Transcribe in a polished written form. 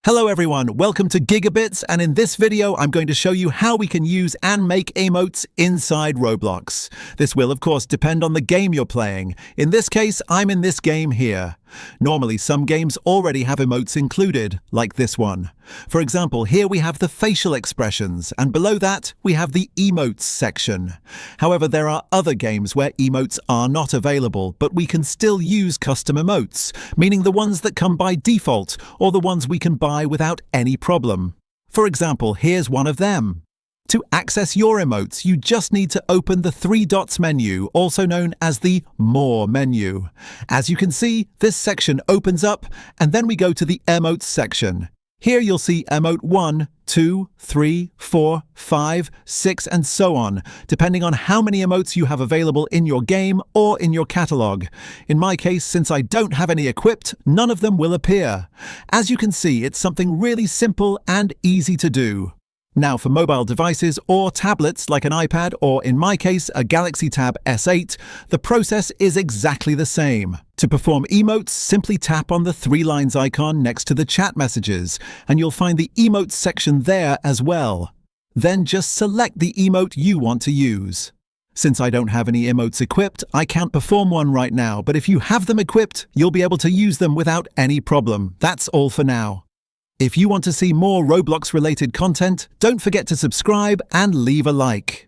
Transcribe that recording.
Hello everyone, welcome to Gigabits, and in this video I'm going to show you how we can use and make emotes inside Roblox. This will of course depend on the game you're playing. In this case, I'm in this game here. Normally some games already have emotes included, like this one. For example, here we have the facial expressions, and below that we have the emotes section. However, there are other games where emotes are not available, but we can still use custom emotes, meaning the ones that come by default, or the ones we can buy without any problem. For example, here's one of them. To access your emotes, you just need to open the three dots menu, also known as the More menu. As you can see, this section opens up, and then we go to the Emotes section. Here you'll see emote 1, 2, 3, 4, 5, 6, and so on, depending on how many emotes you have available in your game or in your catalog. In my case, since I don't have any equipped, none of them will appear. As you can see, it's something really simple and easy to do. Now for mobile devices or tablets like an iPad or, in my case, a Galaxy Tab S8, the process is exactly the same. To perform emotes, simply tap on the three lines icon next to the chat messages, and you'll find the emotes section there as well. Then just select the emote you want to use. Since I don't have any emotes equipped, I can't perform one right now, but if you have them equipped, you'll be able to use them without any problem. That's all for now. If you want to see more Roblox-related content, don't forget to subscribe and leave a like.